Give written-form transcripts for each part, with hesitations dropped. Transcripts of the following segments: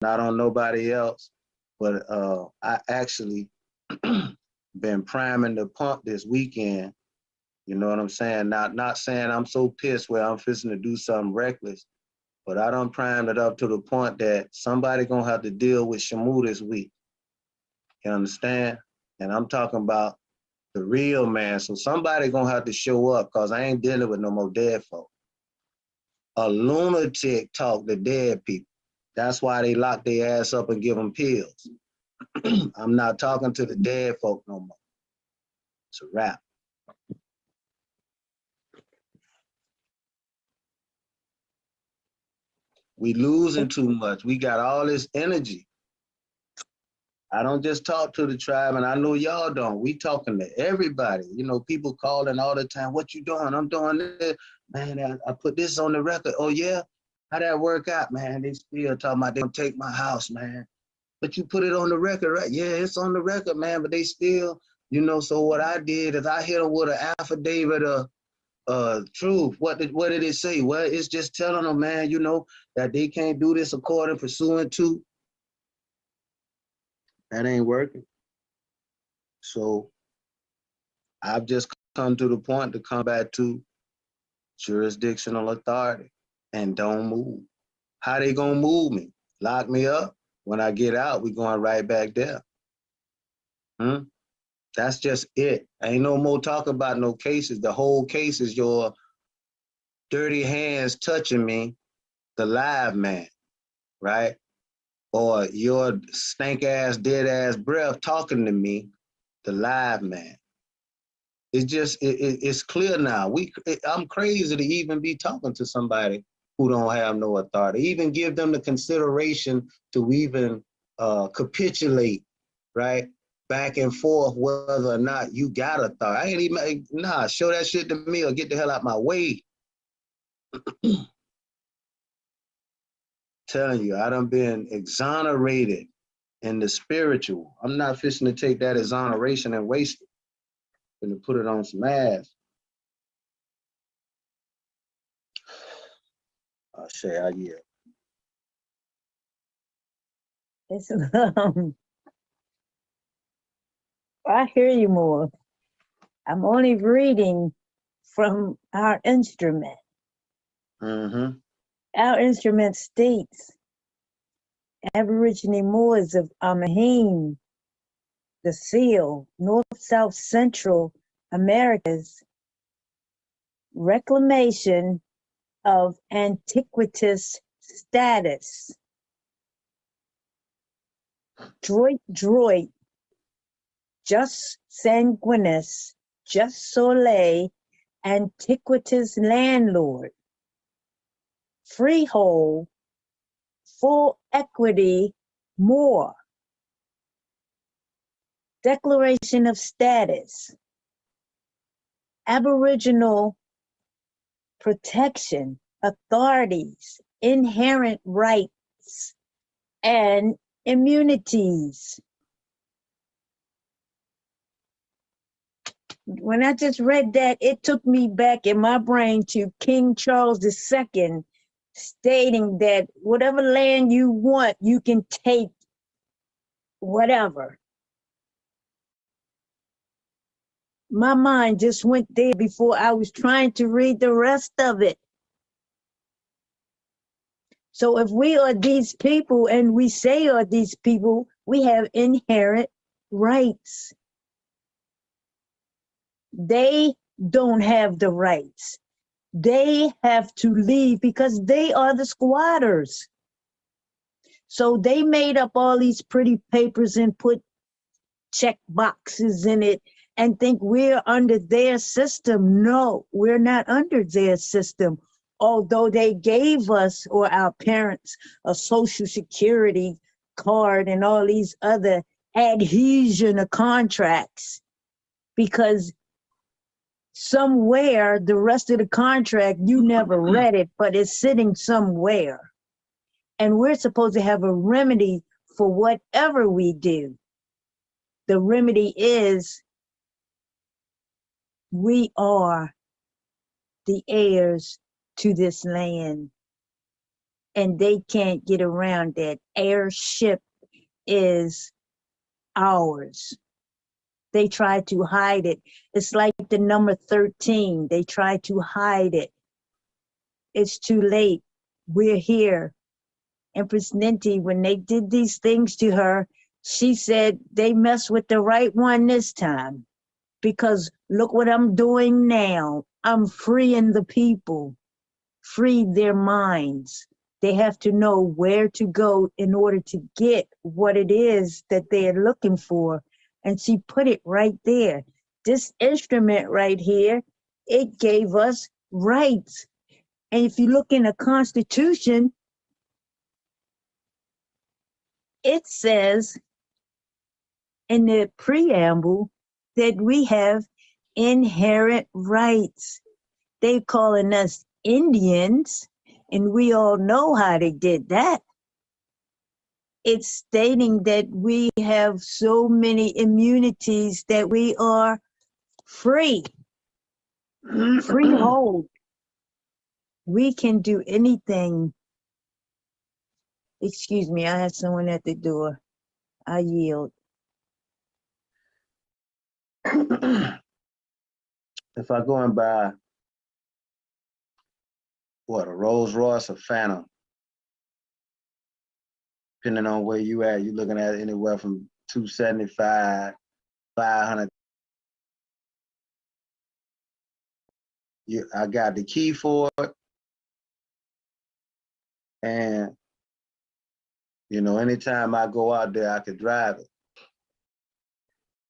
not on nobody else, but I actually been priming the pump this weekend. You know what I'm saying? Not saying I'm so pissed where I'm fixing to do something reckless, but I done primed it up to the point that somebody gonna have to deal with Shamu this week. You understand? And I'm talking about the real man. So somebody gonna have to show up because I ain't dealing with no more dead folk. A lunatic talk to dead people. That's why they lock their ass up and give them pills. I'm not talking to the dead folk no more. It's a wrap. We losing too much. We got all this energy. I don't just talk to the tribe, and I know y'all don't. We talking to everybody. You know, people calling all the time. What you doing? I'm doing this. Man, I put this on the record. Oh, yeah? How that work out, man? They still talking about they gonna take my house, man. But you put it on the record, right? Yeah, it's on the record, man. But they still, you know, so what I did is I hit them with an affidavit of truth. What did it say? Well, it's just telling them, man, you know, that they can't do this according pursuant to. That ain't working. So I've just come to the point to come back to jurisdictional authority and don't move. How they gonna move me? Lock me up? When I get out, we going right back there. That's just it. Ain't no more talk about no cases. The whole case is your dirty hands touching me, the live man, right? Or your stank ass, dead ass breath talking to me, the live man. It's just, it's clear now. I'm crazy to even be talking to somebody who don't have no authority, even give them the consideration to even capitulate, right? Back and forth, whether or not you got authority. I ain't even, nah, show that shit to me or get the hell out my way. Telling you, I done been exonerated in the spiritual. I'm not fishing to take that exoneration and waste it, and to put it on some ass. I'll say I yield. It's, I hear you more. I'm only reading from our instrument. Mm-hmm. Our instrument states Aborigine Moors of Amahim, the Seal, North, South, Central Americas, reclamation of antiquitous status. Droit, just sanguinis, just soleil, antiquitous landlord. Freehold, full equity, more. Declaration of status. Aboriginal protection, authorities, inherent rights, and immunities. When I just read that, it took me back in my brain to King Charles II stating that whatever land you want, you can take whatever. My mind just went there before I was trying to read the rest of it. So if we are these people and we say are these people, we have inherent rights. They don't have the rights. They have to leave because they are the squatters. So they made up all these pretty papers and put check boxes in it and think we're under their system. No, we're not under their system. Although they gave us, or our parents, a Social Security card and all these other adhesion of contracts, because somewhere the rest of the contract, you never read it, but it's sitting somewhere. And we're supposed to have a remedy for whatever we do. The remedy is we are the heirs to this land, and they can't get around that airship is ours. They try to hide it. It's like the number 13. They try to hide it. It's too late. We're here. Empress Ninti, when they did these things to her, she said they messed with the right one this time. Because look what I'm doing now. I'm freeing the people, free their minds. They have to know where to go in order to get what it is that they're looking for. And she put it right there. This instrument right here, it gave us rights. And if you look in the Constitution, it says in the preamble that we have inherent rights. They calling us Indians, and we all know how they did that. It's stating that we have so many immunities that we are free, freehold. We can do anything. Excuse me, I have someone at the door. I yield. If I go and buy, what, a Rolls Royce or Phantom, depending on where you at, you're looking at anywhere from 275, 500. I got the key for it. And, you know, anytime I go out there, I could drive it.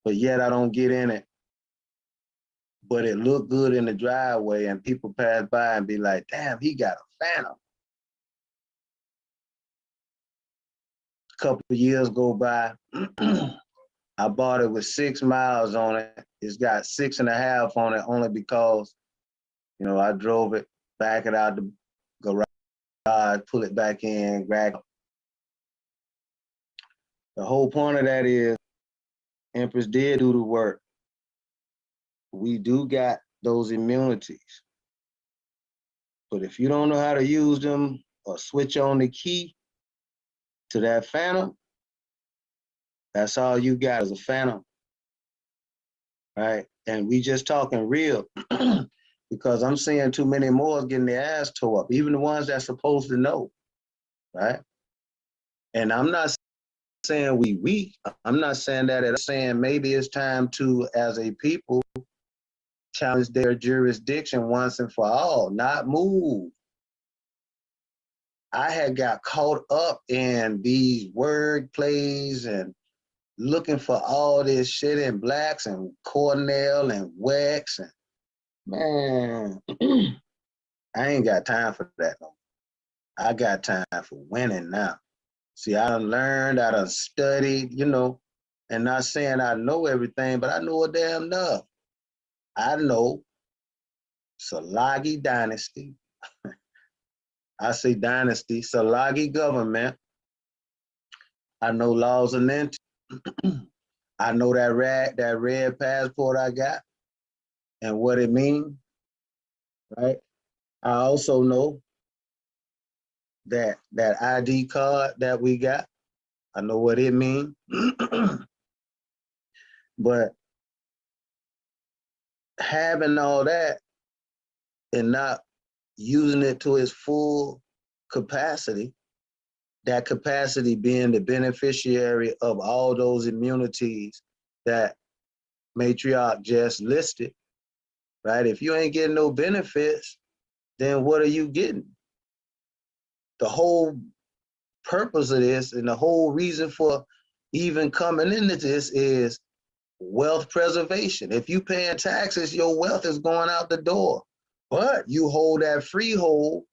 But yet I don't get in it. But it looked good in the driveway, and people pass by and be like, damn, he got a Phantom. A couple of years go by, I bought it with 6 miles on it. It's got 6.5 on it only because, you know, I drove it, back it out the garage, pull it back in, grab it. The whole point of that is Empress did do the work. We do got those immunities. But if you don't know how to use them or switch on the key to that Phantom, that's all you got is a Phantom, right? And we just talking real because I'm seeing too many more getting their ass tore up, even the ones that's supposed to know, right? And I'm not saying we weak. I'm not saying that. I'm saying maybe it's time to, as a people, challenge their jurisdiction once and for all, not move. I had got caught up in these word plays and looking for all this shit in Blacks and Cornell and Wex, and man, I ain't got time for that no more. I got time for winning now. See, I done learned, I done studied, you know, and not saying I know everything, but I know a damn enough. I know Salagi dynasty. I say dynasty, Salagi government. I know laws of Ninti. I know that red passport I got and what it means, right? I also know that ID card that we got. I know what it means. But having all that and not using it to its full capacity, that capacity being the beneficiary of all those immunities that Matriarch just listed, right? If you ain't getting no benefits, then what are you getting? The whole purpose of this and the whole reason for even coming into this is wealth preservation. If you paying taxes, your wealth is going out the door. But you hold that freehold,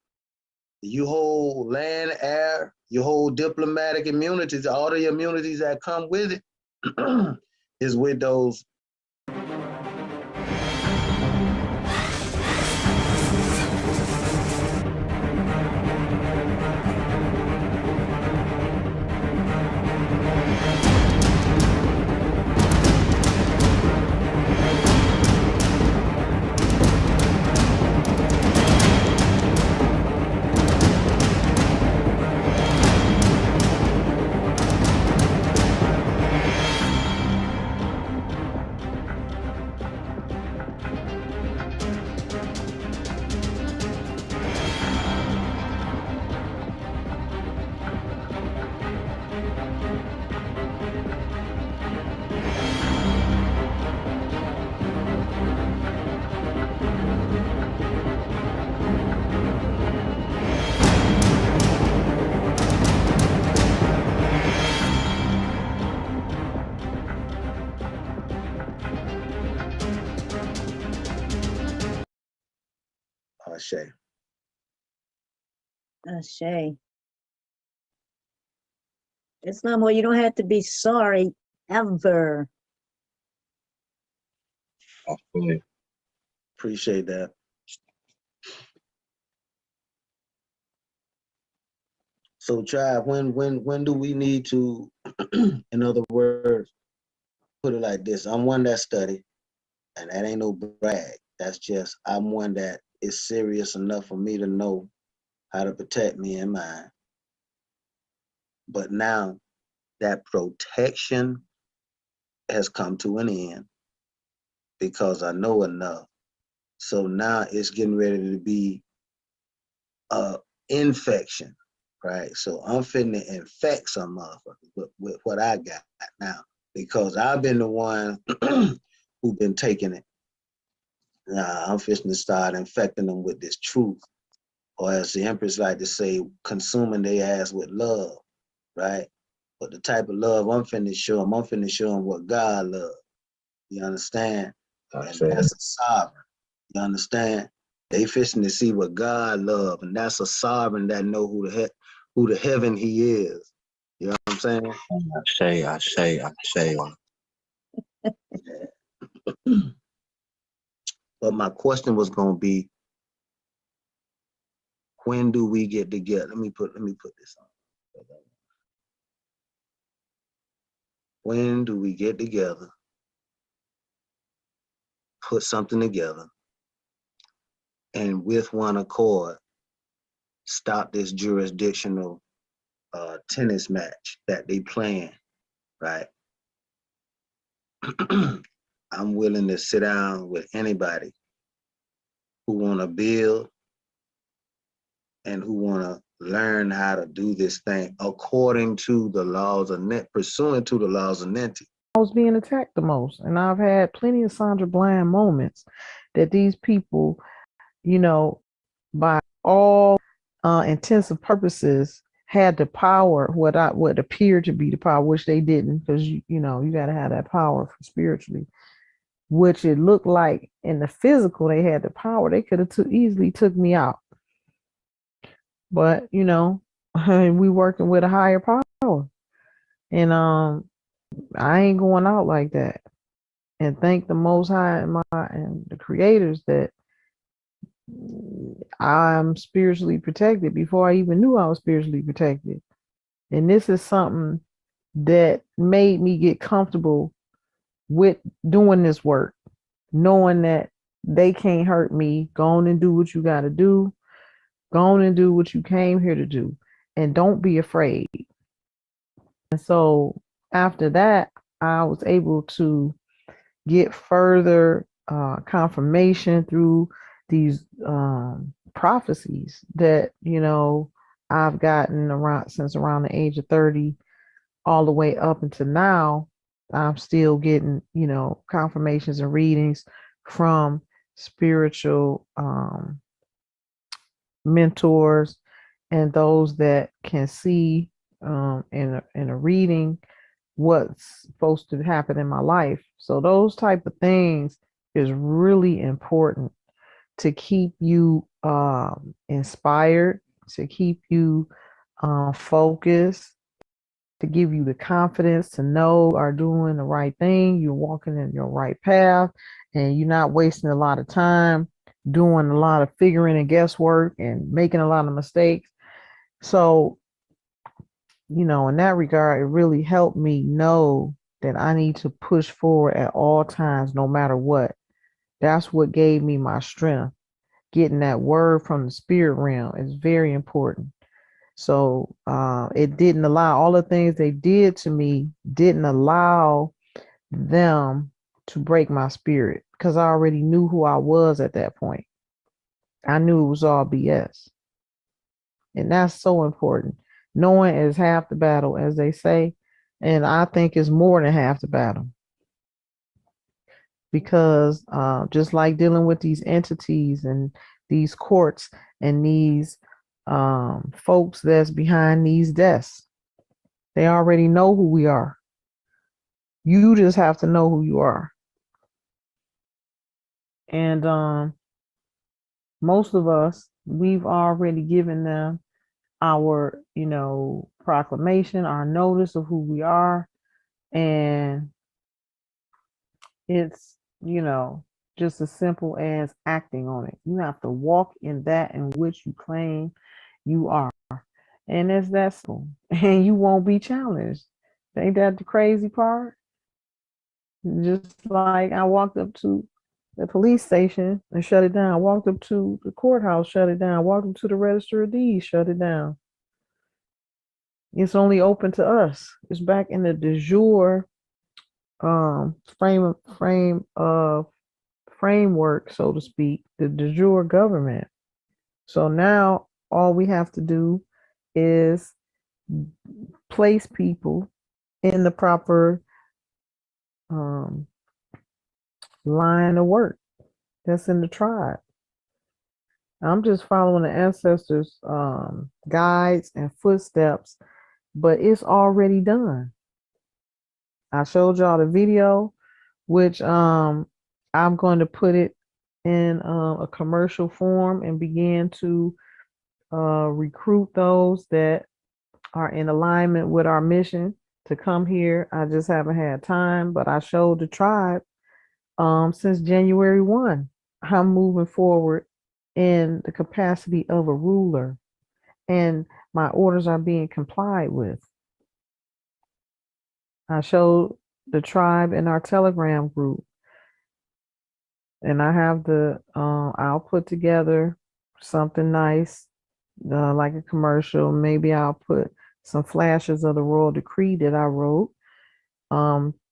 you hold land, air, you hold diplomatic immunities, all the immunities that come with it is with those. Ashe. Ashe. It's not more. You don't have to be sorry ever. Absolutely. Appreciate that. So, Tribe, when do we need to, in other words, put it like this? I'm one that study, and that ain't no brag. That's just I'm one that is serious enough for me to know how to protect me and mine. But now that protection has come to an end because I know enough. So now it's getting ready to be a infection, right? So I'm finna infect some motherfuckers with what I got now because I've been the one who been taking it. Now I'm finna start infecting them with this truth, or as the Empress like to say, consuming their ass with love, right? But the type of love I'm finna show them what God loves. You understand? And that's a sovereign. You understand? They fishing to see what God love, and that's a sovereign that know who the heaven he is. You know what I'm saying? I say. But my question was gonna be, when do we get together? Let me put this on. When do we get together, put something together, and with one accord, stop this jurisdictional tennis match that they playing, right? I'm willing to sit down with anybody who want to build and who want to learn how to do this thing according to the laws of pursuant to the laws of Ninti. I was being attacked the most, and I've had plenty of Sandra Bland moments that these people, you know, by all intents and purposes, had the power, what appeared to be the power, which they didn't, because you know you got to have that power for spiritually, which it looked like in the physical they had the power. They could have easily took me out, but you know, we working with a higher power, and I ain't going out like that. And thank the Most High and the creators that I'm spiritually protected before I even knew I was spiritually protected. And this is something that made me get comfortable with doing this work, knowing that they can't hurt me. Go on and do what you got to do. Go on and do what you came here to do. And don't be afraid. And so after that, I was able to get further confirmation through these prophecies that I've gotten around since around the age of 30 all the way up until now. I'm still getting confirmations and readings from spiritual mentors and those that can see in a reading what's supposed to happen in my life. So those type of things is really important to keep you inspired, to keep you focused, to give you the confidence to know you are doing the right thing, you're walking in your right path, and you're not wasting a lot of time doing a lot of figuring and guesswork and making a lot of mistakes. So in that regard, it really helped me know that I need to push forward at all times, no matter what. That's what gave me my strength. Getting that word from the spirit realm is very important. So it didn't allow all the things they did to me, didn't allow them to break my spirit because I already knew who I was at that point. I knew it was all BS. And that's so important. Knowing is half the battle, as they say. And I think it's more than half the battle. Because just like dealing with these entities and these courts and these folks that's behind these desks, they already know who we are. You just have to know who you are. And most of us, we've already given them our, proclamation, our notice of who we are. And it's, just as simple as acting on it. You have to walk in that in which you claim you are. And it's that simple. And you won't be challenged. Ain't that the crazy part? Just like I walked up to the police station and shut it down. I walked up to the courthouse, shut it down. I walked up to the register of deeds, shut it down. It's only open to us. It's back in the de jure framework, so to speak, the de jure government. So now all we have to do is place people in the proper line of work that's in the tribe. I'm just following the ancestors' guides and footsteps, but it's already done. I showed y'all the video, which I'm going to put it in a commercial form and begin to recruit those that are in alignment with our mission to come here. I just haven't had time, but I showed the tribe since January 1. I'm moving forward in the capacity of a ruler, and my orders are being complied with. I showed the tribe in our Telegram group, and I have I'll put together something nice, like a commercial. Maybe I'll put some flashes of the royal decree that I wrote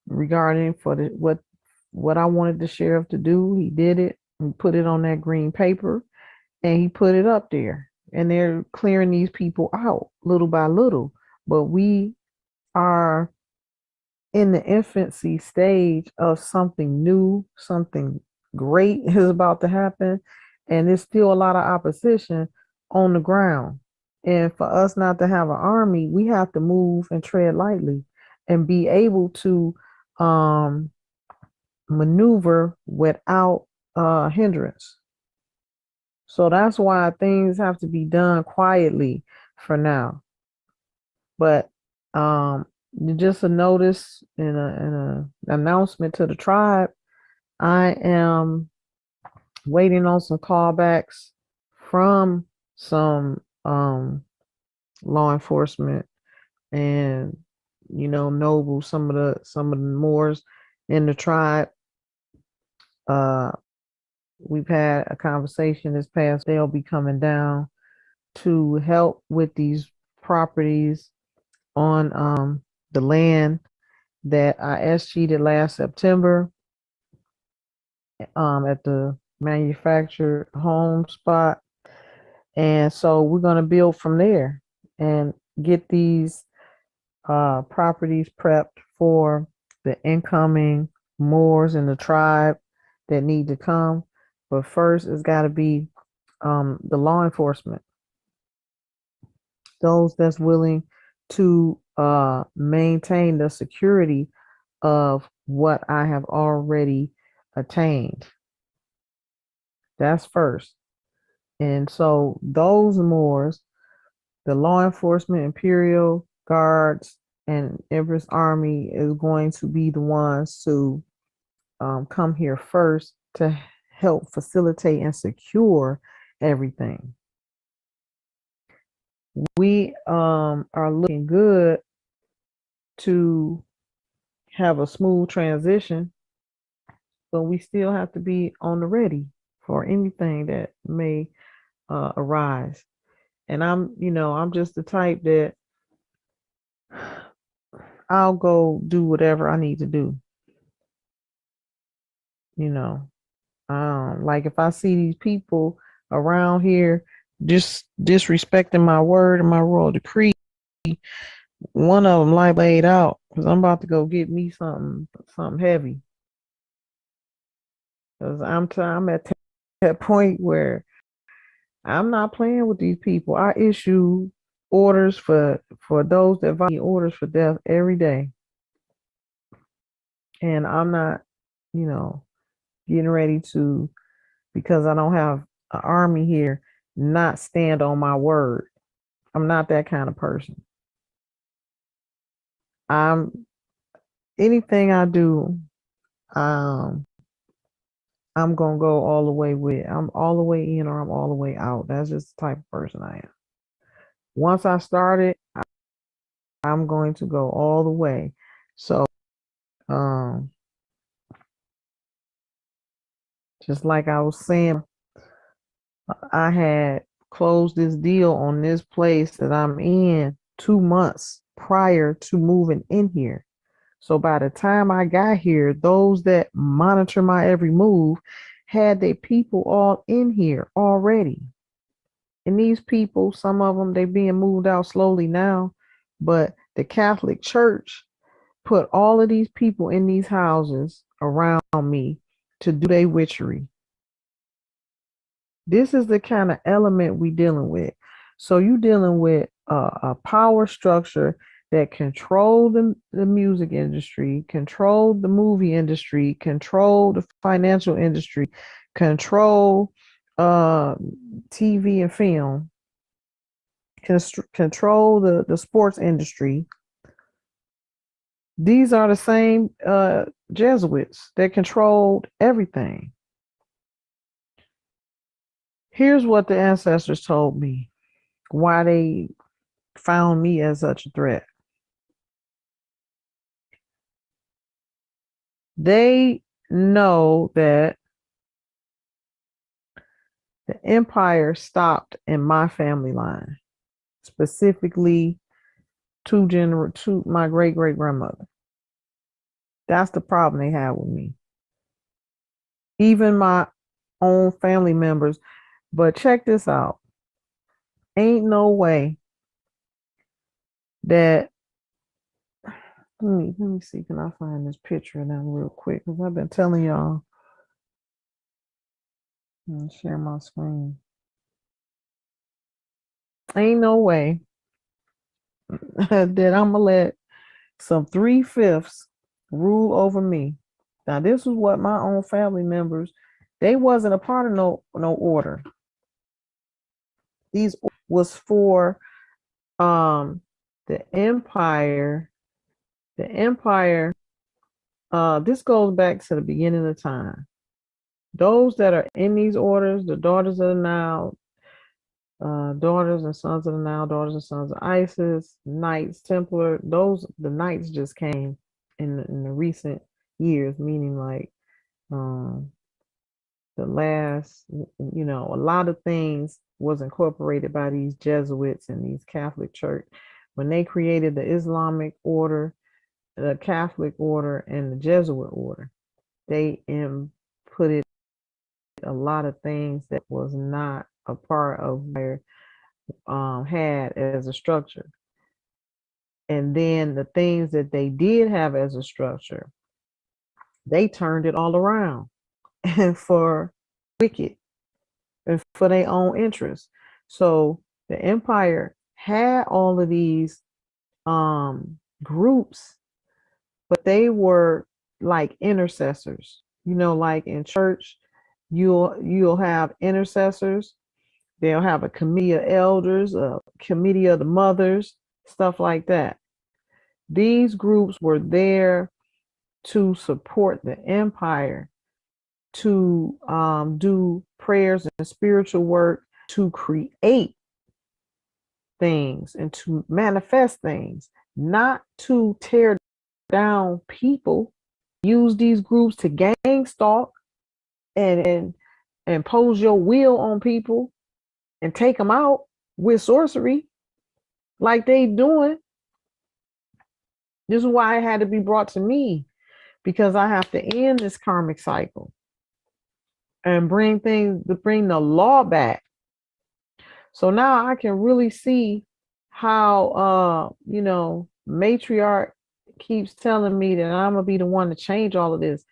regarding for what I wanted the sheriff to do. He did it and put it on that green paper, and he put it up there. And they're clearing these people out little by little. But we are in the infancy stage of something new, something great is about to happen, and there's still a lot of opposition on the ground. And for us not to have an army, we have to move and tread lightly and be able to maneuver without hindrance. So that's why things have to be done quietly for now. But just a notice and an announcement to the tribe. I am waiting on some callbacks from some law enforcement and nobles, some of the Moors in the tribe. We've had a conversation this past. They'll be coming down to help with these properties on the land that I SG'd last September at the manufactured home spot. And so we're going to build from there and get these properties prepped for the incoming Moors in the tribe that need to come. But first, it's got to be the law enforcement, those that's willing to maintain the security of what I have already attained. That's first. And so those Moors, the law enforcement, Imperial Guards, and Empress Army is going to be the ones to come here first to help facilitate and secure everything. We are looking good to have a smooth transition, but we still have to be on the ready for anything that may arise. And I'm just the type that I'll go do whatever I need to do. Like if I see these people around here just disrespecting my word and my royal decree, one of them like laid out because I'm about to go get me something heavy. Because I'm at that point where I'm not playing with these people. I issue orders for those that violate orders for death every day. And I'm not, getting ready to, because I don't have an army here not stand on my word. I'm not that kind of person. I'm anything I do, um, I'm gonna go all the way with. I'm all the way in or I'm all the way out. That's just the type of person I am. Once I started, I'm going to go all the way. So, um, just like I was saying, I had closed this deal on this place that I'm in 2 months prior to moving in here. So by the time I got here, those that monitor my every move had their people all in here already. And these people, some of them, they being moved out slowly now, but the Catholic Church put all of these people in these houses around me to do their witchery. This is the kind of element we dealing with. So you dealing with a power structure that control the music industry, control the movie industry, control the financial industry, control TV and film, control the sports industry. These are the same Jesuits that controlled everything. Here's what the ancestors told me, why they found me as such a threat. They know that the empire stopped in my family line, specifically to my great great grandmother. That's the problem they have with me. Even my own family members. But check this out. Ain't no way that let me see, can I find this picture of them real quick? Because I've been telling y'all. Let me share my screen. Ain't no way that I'm gonna let some 3/5 rule over me. Now, this is what my own family members, they wasn't a part of no order. These was for the empire. The empire, this goes back to the beginning of time. Those that are in these orders, the daughters of the Nile, daughters and sons of the Nile, daughters and sons of Isis, Knights Templar, the Knights just came in the recent years, meaning like the last, a lot of things was incorporated by these Jesuits and these Catholic Church. When they created the Islamic order, the Catholic order, and the Jesuit order, they inputted a lot of things that was not a part of their had as a structure. And then the things that they did have as a structure, they turned it all around and for wicked and for their own interests. So the empire had all of these groups, but they were like intercessors. Like in church, you'll have intercessors. They'll have a committee of elders, a committee of the mothers, stuff like that. These groups were there to support the empire, to do prayers and spiritual work, to create things and to manifest things, not to tear down people. Use these groups to gang stalk and impose your will on people and take them out with sorcery like they doing. This is why it had to be brought to me, because I have to end this karmic cycle and bring the law back. So now I can really see how matriarch keeps telling me that I'm gonna be the one to change all of this.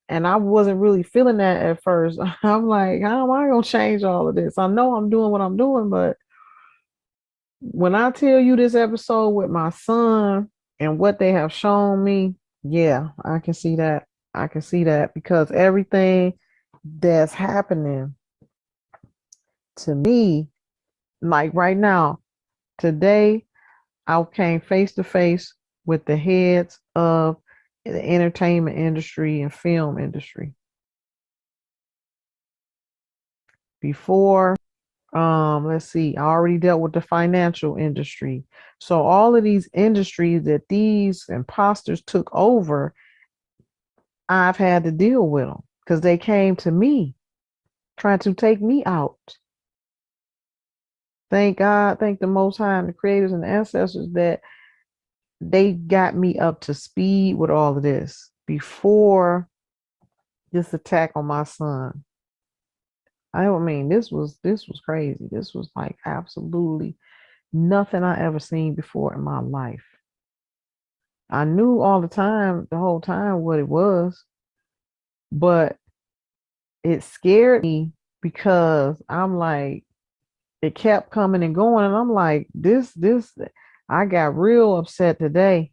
And I wasn't really feeling that at first. I'm like, how am I gonna change all of this? I know I'm doing what I'm doing, but when I tell you this episode with my son and what they have shown me, yeah, I can see that. I can see that because everything that's happening to me, like right now, today, I came face to face with the heads of the entertainment industry and film industry. Before, let's see, I already dealt with the financial industry. So all of these industries that these imposters took over, I've had to deal with them because they came to me trying to take me out. Thank God, thank the Most High and the creators and the ancestors that they got me up to speed with all of this before this attack on my son. I mean, this was crazy. This was like absolutely nothing I ever seen before in my life. I knew all the whole time what it was, but it scared me because I'm like, it kept coming and going, and I'm like, this. I got real upset today,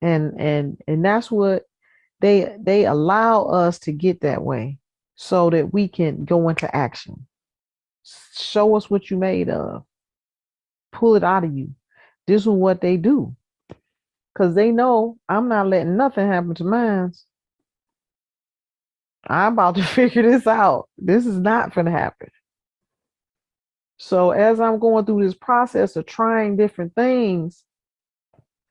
and that's what they allow us to get that way so that we can go into action. Show us what you made of. Pull it out of you. This is what they do. Because they know I'm not letting nothing happen to mine. I'm about to figure this out. This is not going to happen. So as I'm going through this process of trying different things,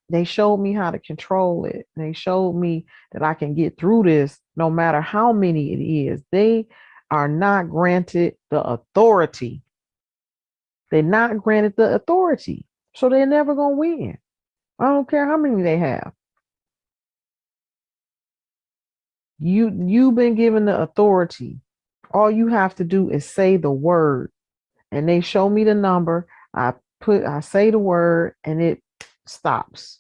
they showed me how to control it. They showed me that I can get through this no matter how many it is. They are not granted the authority. They're not granted the authority. So they're never going to win. I don't care how many they have. You've been given the authority. All you have to do is say the word. And they show me the number. I say the word and it stops.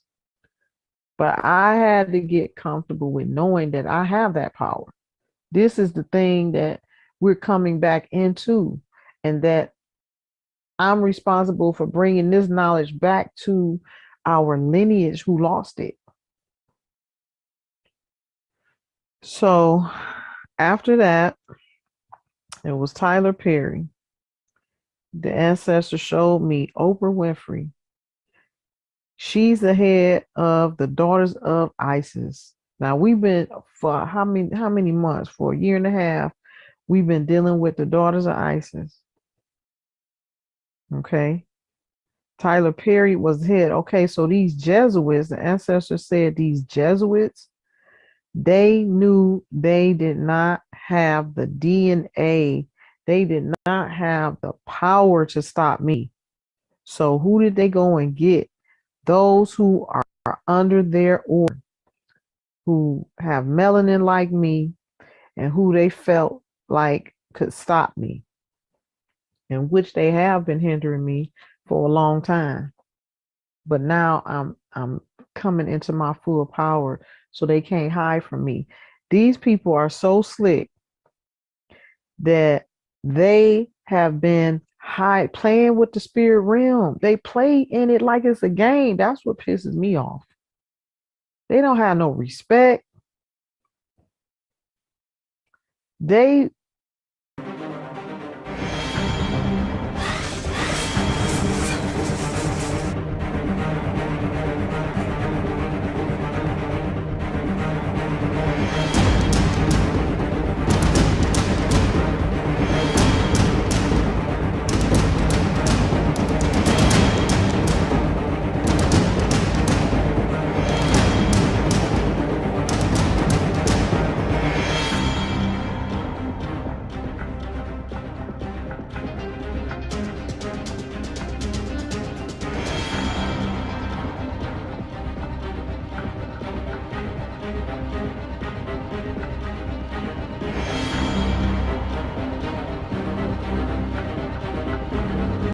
But I had to get comfortable with knowing that I have that power. This is the thing that we're coming back into, and that I'm responsible for bringing this knowledge back to our lineage who lost it. So after that, it was Tyler Perry. The ancestor showed me Oprah Winfrey. She's the head of the Daughters of Isis. Now we've been for how many months? For a year and a half, we've been dealing with the Daughters of Isis. Okay. Tyler Perry was the head. Okay, so these Jesuits, the ancestors said these Jesuits, they knew they did not have the DNA. They did not have the power to stop me. So who did they go and get? Those who are under their order, who have melanin like me, and who they felt like could stop me, and which they have been hindering me for a long time. But now I'm coming into my full power, so they can't hide from me. These people are so slick that they have been playing with the spirit realm. They play in it like it's a game. That's what pisses me off. They don't have no respect. They